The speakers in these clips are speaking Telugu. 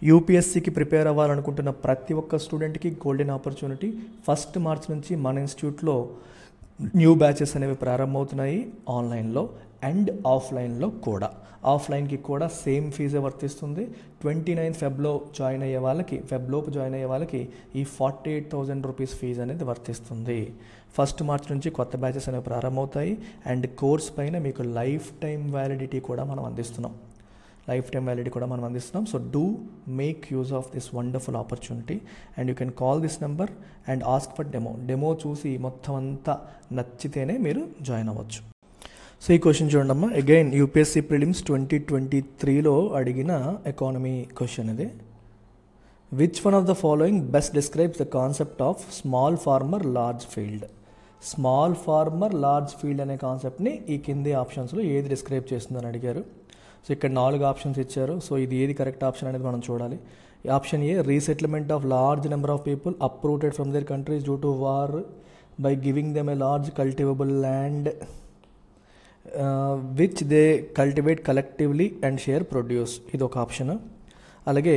యూపీఎస్సీకి ప్రిపేర్ అవ్వాలనుకుంటున్న ప్రతి ఒక్క స్టూడెంట్కి గోల్డెన్ ఆపర్చునిటీ. 1 మార్చ్ నుంచి మన ఇన్స్టిట్యూట్లో న్యూ బ్యాచెస్ అనేవి ప్రారంభమవుతున్నాయి, ఆన్లైన్లో అండ్ ఆఫ్లైన్లో కూడా. ఆఫ్లైన్కి కూడా సేమ్ ఫీజే వర్తిస్తుంది. 29 ఫెబ్లోపు జాయిన్ అయ్యే వాళ్ళకి ఈ 48,000 రూపీస్ ఫీజు అనేది వర్తిస్తుంది. 1 మార్చ్ నుంచి కొత్త బ్యాచెస్ అనేవి ప్రారంభమవుతాయి అండ్ కోర్స్ పైన మీకు లైఫ్ టైం వ్యాలిడిటీ కూడా మనం అందిస్తున్నాం. So do make use of this wonderful opportunity and you can call this number and ask for demo చూసి మొత్తం అంతా నచ్చితేనే మీరు జాయిన్ అవ్వచ్చు. సో ఈ క్వశ్చన్ చూడండి, అగైన్ యూపీఎస్సీ ప్రిలిమ్స్ 2023లో అడిగిన ఎకానమీ క్వశ్చన్ ఇది. Which one of the following best describes the concept of small farmer large field? Small farmer large field అనే కాన్సెప్ట్ని ఈ కింది ఆప్షన్స్లో ఏది డిస్క్రైబ్ చేస్తుందని అడిగారు. సో ఇక్కడ 4 ఆప్షన్స్ ఇచ్చారు. సో ఇది ఏది కరెక్ట్ ఆప్షన్ అనేది మనం చూడాలి. Option A, resettlement of large number of people uprooted from their countries due to war by giving them a large cultivable land which they cultivate collectively and share produce, ఇది ఒక ఆప్షన్. అలాగే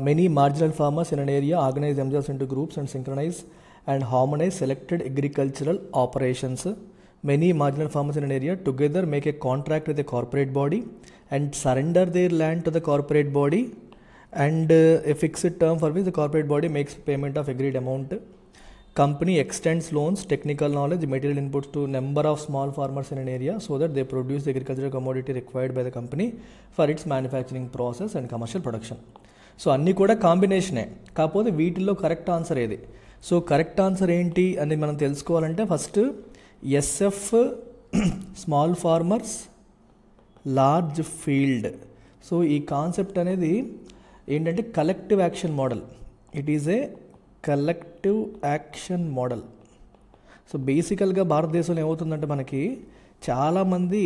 many marginal farmers in an area organise themselves into groups and synchronise and harmonise selected agricultural operations. Many marginal farmers in an area together make a contract with a corporate body and surrender their land to the corporate body and a fixed term for which the corporate body makes payment of agreed amount. Company extends loans, technical knowledge, material inputs to number of small farmers in an area so that they produce the agricultural commodity required by the company for its manufacturing process and commercial production. So అన్నీ కూడా కాంబినేషనే, కాకపోతే వీటిల్లో కరెక్ట్ ఆన్సర్ ఏది? సో కరెక్ట్ ఆన్సర్ ఏంటి అని మనం తెలుసుకోవాలంటే first SF small farmers large field. So ఈ కాన్సెప్ట్ అనేది ఏంటంటే collective action model. It is a collective action model. So బేసికల్గా భారతదేశంలో ఏమవుతుందంటే మనకి చాలామంది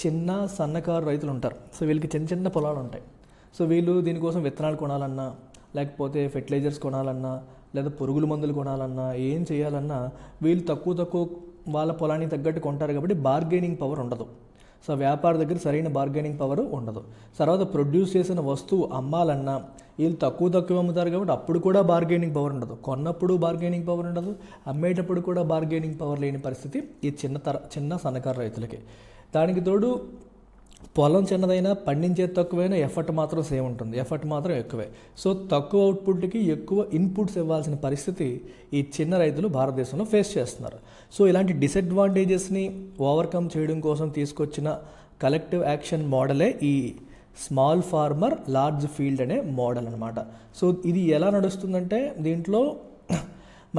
చిన్న సన్నకారు రైతులు ఉంటారు. సో వీళ్ళకి చిన్న చిన్న పొలాలు ఉంటాయి. సో వీళ్ళు దీనికోసం విత్తనాలు కొనాలన్నా, లేకపోతే ఫెర్టిలైజర్స్ కొనాలన్నా, లేదా పురుగుల మందులు కొనాలన్నా, ఏం చేయాలన్నా వీళ్ళు తక్కువ వాళ్ళ పొలానికి తగ్గట్టు కొంటారు కాబట్టి బార్గెనింగ్ పవర్ ఉండదు. సో వ్యాపారి దగ్గర సరైన బార్గెనింగ్ పవర్ ఉండదు. తర్వాత ప్రొడ్యూస్ చేసిన వస్తువు అమ్మాలన్నా వీళ్ళు తక్కువ అమ్ముతారు కాబట్టి అప్పుడు కూడా బార్గెనింగ్ పవర్ ఉండదు. కొన్నప్పుడు బార్గెనింగ్ పవర్ ఉండదు, అమ్మేటప్పుడు కూడా బార్గెనింగ్ పవర్ లేని పరిస్థితి ఈ చిన్న సన్నకారు రైతులకి. దానికి తోడు పొలం చిన్నదైనా పండించే తక్కువైనా ఎఫర్ట్ మాత్రం సేమ్ ఉంటుంది, ఎఫర్ట్ మాత్రం ఎక్కువే. సో తక్కువ అవుట్పుట్కి ఎక్కువ ఇన్పుట్స్ ఇవ్వాల్సిన పరిస్థితి ఈ చిన్న రైతులు భారతదేశంలో ఫేస్ చేస్తున్నారు. సో ఇలాంటి డిసడ్వాంటేజెస్ని ఓవర్కమ్ చేయడం కోసం తీసుకొచ్చిన కలెక్టివ్ యాక్షన్ మోడలే ఈ స్మాల్ ఫార్మర్ లార్జ్ ఫీల్డ్ అనే మోడల్ అనమాట. సో ఇది ఎలా నడుస్తుందంటే దీంట్లో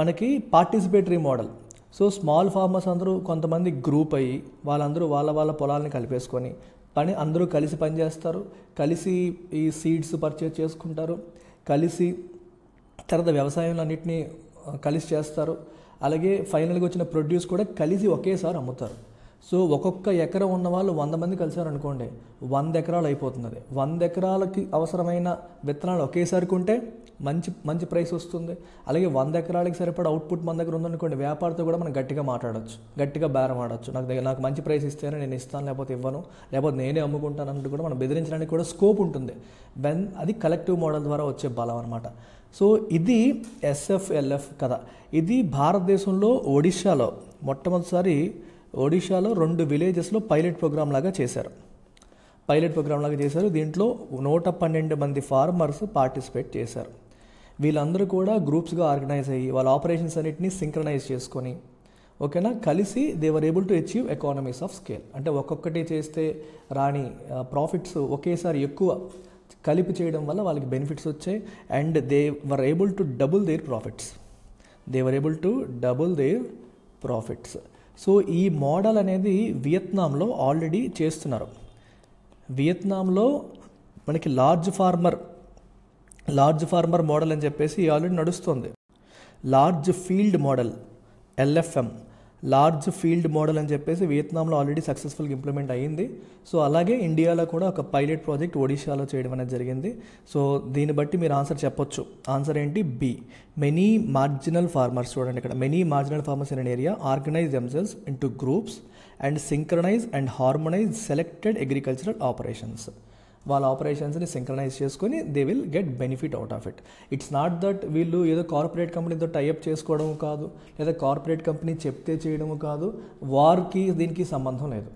మనకి participatory model. So small farmers అందరూ కొంతమంది గ్రూప్ అయ్యి వాళ్ళందరూ వాళ్ళ పొలాలని కలిపేసుకొని అందరూ కలిసి పనిచేస్తారు, కలిసి ఈ సీడ్స్ పర్చేజ్ చేసుకుంటారు, కలిసి తర్వాత వ్యవసాయంలో అన్నింటినీ కలిసి చేస్తారు. అలాగే ఫైనల్గా వచ్చిన ప్రొడ్యూస్ కూడా కలిసి ఒకేసారి అమ్ముతారు. సో ఒక్కొక్క ఎకరం ఉన్న వాళ్ళు 100 మంది కలిసారనుకోండి, 100 ఎకరాలు అయిపోతుంది. 100 ఎకరాలకి అవసరమైన విత్తనాలు ఒకేసారి కొంటే మంచి ప్రైస్ వస్తుంది. అలాగే 100 ఎకరాలకి సరిపడా అవుట్పుట్ మన దగ్గర ఉందనుకోండి, వ్యాపారితో కూడా మనం గట్టిగా మాట్లాడచ్చు, గట్టిగా బేరం ఆడచ్చు. నాకు మంచి ప్రైస్ ఇస్తేనే నేను ఇస్తాను, లేకపోతే ఇవ్వను, లేకపోతే నేనే అమ్ముకుంటాను అన్నట్టు కూడా మనం బెదిరించడానికి కూడా స్కోప్ ఉంటుంది. అది కలెక్టివ్ మోడల్ ద్వారా వచ్చే బలం అనమాట. సో ఇది ఎస్ఎఫ్ఎల్ఎఫ్ కదా. ఇది భారతదేశంలో మొట్టమొదటిసారి ఒడిషాలో 2 విలేజెస్లో పైలట్ ప్రోగ్రామ్ లాగా చేశారు. దీంట్లో 112 మంది ఫార్మర్స్ పార్టిసిపేట్ చేశారు. వీళ్ళందరూ కూడా గ్రూప్స్గా ఆర్గనైజ్ అయ్యి వాళ్ళ ఆపరేషన్స్ అన్నిటిని సింక్రనైజ్ చేసుకొని ఓకేనా కలిసి they were able to achieve economies of scale. అంటే ఒక్కొక్కటి చేస్తే రాని ప్రాఫిట్స్ ఒకేసారి ఎక్కువ కలిపి చేయడం వల్ల వాళ్ళకి బెనిఫిట్స్ వచ్చాయి and they were able to double there profits. So ఈ మోడల్ అనేది వియత్నాంలో ఆల్రెడీ చేస్తున్నారు. వియత్నాంలో మనకి లార్జ్ ఫార్మర్ మోడల్ అని చెప్పేసి ఆల్రెడీ నడుస్తుంది. Large field model LFM, large field model అని చెప్పేసి వియత్నాంలో ఆల్రెడీ సక్సెస్ఫుల్గా ఇంప్లిమెంట్ అయ్యింది. సో అలాగే ఇండియాలో కూడా ఒక పైలట్ ప్రాజెక్ట్ ఒడిషాలో చేయడం అనేది జరిగింది. సో దీన్ని బట్టి మీరు ఆన్సర్ చెప్పొచ్చు. ఆన్సర్ ఏంటి? బి. Many marginal farmers. చూడండి ఇక్కడ, many marginal farmers in an area organise themselves into groups and synchronise and harmonise selected agricultural operations. వాళ్ళ ఆపరేషన్స్ని సింక్రనైజ్ చేసుకొని they will get benefit out of it. It's not that వీళ్ళు ఏదో కార్పొరేట్ కంపెనీతో టైఅప్ చేసుకోవడం కాదు, లేదా కార్పొరేట్ కంపెనీ చెప్తే చేయడము కాదు, వారికి దీనికి సంబంధం లేదు.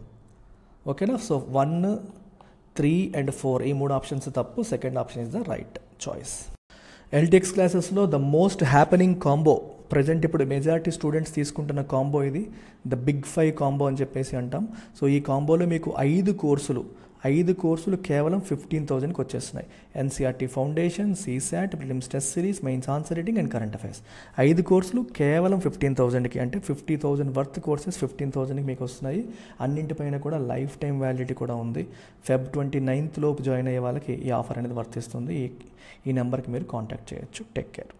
ఓకేనా? సో 1, 3 and 4 ఈ 3 ఆప్షన్స్ తప్పు. Second option is the right choice. LTX క్లాసెస్లో the most happening combo present ఇప్పుడు మెజారిటీ స్టూడెంట్స్ తీసుకుంటున్న కాంబో ఇది ద బిగ్ 5 కాంబో అని చెప్పేసి అంటాం. సో ఈ కాంబోలో మీకు 5 కోర్సులు కేవలం 15,000కి వచ్చేస్తున్నాయి. NCERT foundation, CSAT, prelims test series, mains answer writing and current affairs. 5 కోర్సులు కేవలం 15,000కి, అంటే 50,000 వర్త్ కోర్సెస్ 15,000కి మీకు వస్తున్నాయి. అన్నింటిపైన కూడా లైఫ్ టైం వ్యాలిడిటీ కూడా ఉంది. Feb 29th లోపు జాయిన్ అయ్యే వాళ్ళకి ఈ ఆఫర్ అనేది వర్తిస్తుంది. ఈ నెంబర్కి మీరు కాంటాక్ట్ చేయొచ్చు. Take care.